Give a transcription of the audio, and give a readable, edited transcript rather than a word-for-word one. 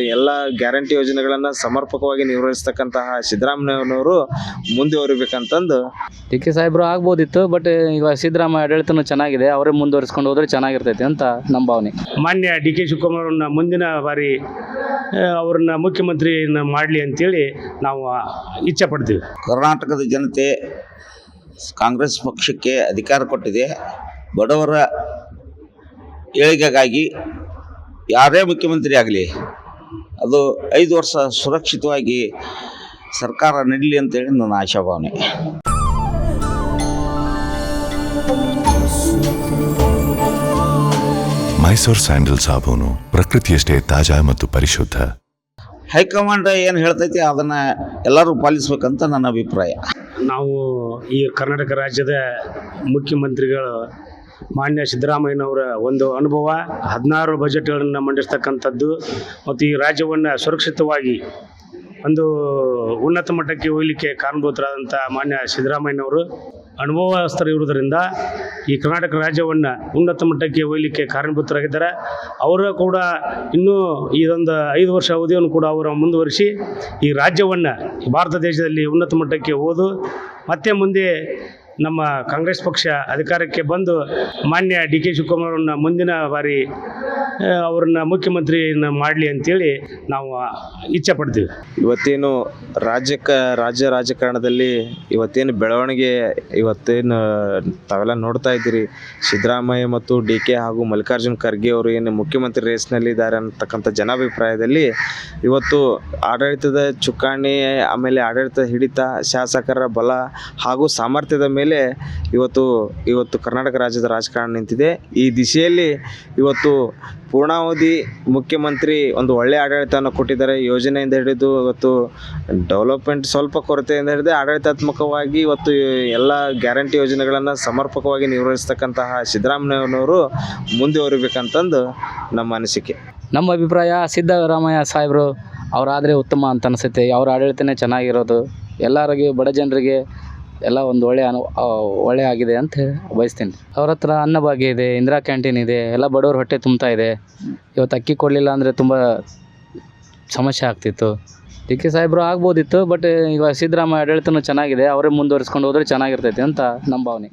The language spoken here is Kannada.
ಎಲ್ಲ ಗ್ಯಾರಂಟಿ ಯೋಜನೆಗಳನ್ನ ಸಮರ್ಪಕವಾಗಿ ನಿರ್ವಹಿಸ್ತಕ್ಕಂತಹ ಸಿದ್ದರಾಮಯ್ಯನವರು ಮುಂದುವರಿಬೇಕಂತಂದು ಡಿ ಕೆ ಸಾಹೇಬರು ಆಗ್ಬೋದಿತ್ತು. ಬಟ್ ಈಗ ಸಿದ್ದರಾಮಯ್ಯ ಆಡಳಿತನೂ ಚೆನ್ನಾಗಿದೆ, ಅವರೇ ಮುಂದುವರಿಸ್ಕೊಂಡು ಹೋದ್ರೆ ಚೆನ್ನಾಗಿರ್ತೈತಿ ಅಂತ ನಮ್ಮ ಭಾವನೆ. ಮಾನ್ಯ ಡಿ ಕೆ ಶಿವಕುಮಾರನ್ನ ಮುಂದಿನ ಬಾರಿ ಅವ್ರನ್ನ ಮುಖ್ಯಮಂತ್ರಿನ ಮಾಡಲಿ ಅಂತೇಳಿ ನಾವು ಇಚ್ಛೆ ಪಡ್ತೀವಿ. ಕರ್ನಾಟಕದ ಜನತೆ ಕಾಂಗ್ರೆಸ್ ಪಕ್ಷಕ್ಕೆ ಅಧಿಕಾರ ಕೊಟ್ಟಿದೆ. ಬಡವರ ಏಳಿಗೆಗಾಗಿ ಯಾರೇ ಮುಖ್ಯಮಂತ್ರಿ ಆಗಲಿ ಅದು 5 ವರ್ಷ ಸುರಕ್ಷಿತವಾಗಿ ಸರ್ಕಾರ ನಡೀಲಿ ಅಂತೇಳಿ ನನ್ನ ಆಶಾಭಾವನೆ. ಮೈಸೂರು ಸ್ಯಾಂಡಲ್ ಸಾಬೂನು ಪ್ರಕೃತಿಯಷ್ಟೇ ತಾಜಾ ಮತ್ತು ಪರಿಶುದ್ಧ. ಹೈಕಮಾಂಡ್ ಏನು ಹೇಳ್ತೈತಿ ಅದನ್ನು ಎಲ್ಲರೂ ಪಾಲಿಸ್ಬೇಕಂತ ನನ್ನ ಅಭಿಪ್ರಾಯ. ನಾವು ಈ ಕರ್ನಾಟಕ ರಾಜ್ಯದ ಮುಖ್ಯಮಂತ್ರಿಗಳು ಮಾನ್ಯ ಸಿದ್ದರಾಮಯ್ಯನವರ ಒಂದು ಅನುಭವ, 16 ಬಜೆಟ್ಗಳನ್ನು ಮಂಡಿಸ್ತಕ್ಕಂಥದ್ದು ಮತ್ತು ಈ ರಾಜ್ಯವನ್ನು ಸುರಕ್ಷಿತವಾಗಿ ಒಂದು ಉನ್ನತ ಮಟ್ಟಕ್ಕೆ ಒಯ್ಯಲಿಕ್ಕೆ ಕಾರಣಭೂತರಾದಂಥ ಮಾನ್ಯ ಸಿದ್ದರಾಮಯ್ಯನವರು ಅನುಭವಸ್ಥರು ಇರುವುದರಿಂದ ಈ ಕರ್ನಾಟಕ ರಾಜ್ಯವನ್ನು ಉನ್ನತ ಮಟ್ಟಕ್ಕೆ ಒಯ್ಯಲಿಕ್ಕೆ ಕಾರಣಭೂತರಾಗಿದ್ದಾರೆ. ಅವರು ಕೂಡ ಇನ್ನೂ ಇದೊಂದು 5 ವರ್ಷ ಅವಧಿಯನ್ನು ಕೂಡ ಅವರು ಮುಂದುವರಿಸಿ ಈ ರಾಜ್ಯವನ್ನು ಭಾರತ ದೇಶದಲ್ಲಿ ಉನ್ನತ ಮಟ್ಟಕ್ಕೆ ಹೋದು ಮತ್ತೆ ಮುಂದೆ ನಮ್ಮ ಕಾಂಗ್ರೆಸ್ ಪಕ್ಷ ಅಧಿಕಾರಕ್ಕೆ ಬಂದು ಮಾನ್ಯ ಡಿ ಕೆ ಶಿವಕುಮಾರನ್ನ ಮುಂದಿನ ಬಾರಿ ಅವ್ರನ್ನ ಮುಖ್ಯಮಂತ್ರಿನ ಮಾಡಲಿ ಅಂತೇಳಿ ನಾವು ಇಚ್ಛೆ ಪಡ್ತೀವಿ. ಇವತ್ತೇನು ರಾಜ್ಯ ರಾಜಕಾರಣದಲ್ಲಿ ಇವತ್ತೇನು ಬೆಳವಣಿಗೆ ಇವತ್ತೇನು ತಾವೆಲ್ಲ ನೋಡ್ತಾ ಇದ್ದೀರಿ. ಸಿದ್ದರಾಮಯ್ಯ ಮತ್ತು ಡಿ ಕೆ ಹಾಗೂ ಮಲ್ಲಿಕಾರ್ಜುನ್ ಖರ್ಗೆ ಅವರು ಏನು ಮುಖ್ಯಮಂತ್ರಿ ರೇಸ್ನಲ್ಲಿ ಇದ್ದಾರೆ ಅನ್ನತಕ್ಕಂಥ ಜನಾಭಿಪ್ರಾಯದಲ್ಲಿ ಇವತ್ತು ಆಡಳಿತದ ಚುಕ್ಕಾಣಿ, ಆಮೇಲೆ ಆಡಳಿತ ಹಿಡಿತ, ಶಾಸಕರ ಬಲ ಹಾಗೂ ಸಾಮರ್ಥ್ಯದ ಮೇಲೆ ಇವತ್ತು ಕರ್ನಾಟಕ ರಾಜ್ಯದ ರಾಜಕಾರಣ ನಿಂತಿದೆ. ಈ ದಿಶೆಯಲ್ಲಿ ಇವತ್ತು ಪೂರ್ಣಾವಧಿ ಮುಖ್ಯಮಂತ್ರಿ ಒಂದು ಒಳ್ಳೆಯ ಆಡಳಿತವನ್ನು ಕೊಟ್ಟಿದ್ದಾರೆ. ಯೋಜನೆಯಿಂದ ಹಿಡಿದು ಇವತ್ತು ಡೆವಲಪ್ಮೆಂಟ್ ಸ್ವಲ್ಪ ಕೊರತೆಯಿಂದ ಹಿಡಿದು ಆಡಳಿತಾತ್ಮಕವಾಗಿ ಇವತ್ತು ಎಲ್ಲ ಗ್ಯಾರಂಟಿ ಯೋಜನೆಗಳನ್ನು ಸಮರ್ಪಕವಾಗಿ ನಿರ್ವಹಿಸ್ತಕ್ಕಂತಹ ಸಿದ್ದರಾಮಯ್ಯನವರು ಮುಂದುವರಿಬೇಕಂತಂದು ನಮ್ಮ ಅನಿಸಿಕೆ. ನಮ್ಮ ಅಭಿಪ್ರಾಯ ಸಿದ್ದರಾಮಯ್ಯ ಸಾಹೇಬರು ಅವರಾದರೆ ಉತ್ತಮ ಅಂತ ಅನಿಸುತ್ತೆ. ಅವರ ಆಡಳಿತನೇ ಚೆನ್ನಾಗಿರೋದು, ಎಲ್ಲರಿಗೆ ಬಡ ಜನರಿಗೆ ಎಲ್ಲ ಒಂದು ಒಳ್ಳೆ ಆಗಿದೆ ಅಂತ ಬಯಸ್ತೀನಿ. ಅವ್ರ ಹತ್ರ ಅನ್ನಭಾಗ್ಯ ಇದೆ, ಇಂದಿರಾ ಕ್ಯಾಂಟೀನ್ ಇದೆ, ಎಲ್ಲ ಬಡವ್ರ ಹೊಟ್ಟೆ ತುಂಬ್ತಾ ಇದೆ. ಇವತ್ತು ಅಕ್ಕಿ ಕೊಡಲಿಲ್ಲ ಅಂದರೆ ತುಂಬ ಸಮಸ್ಯೆ ಆಗ್ತಿತ್ತು. ಡಿ ಕೆ ಸಾಹೇಬರು ಆಗ್ಬೋದಿತ್ತು. ಬಟ್ ಈಗ ಸಿದ್ದರಾಮಯ್ಯ ಆಡಳಿತನೂ ಚೆನ್ನಾಗಿದೆ, ಅವರೇ ಮುಂದುವರಿಸ್ಕೊಂಡು ಹೋದ್ರೆ ಚೆನ್ನಾಗಿರ್ತೈತಿ ಅಂತ ನಮ್ಮ ಭಾವನೆ.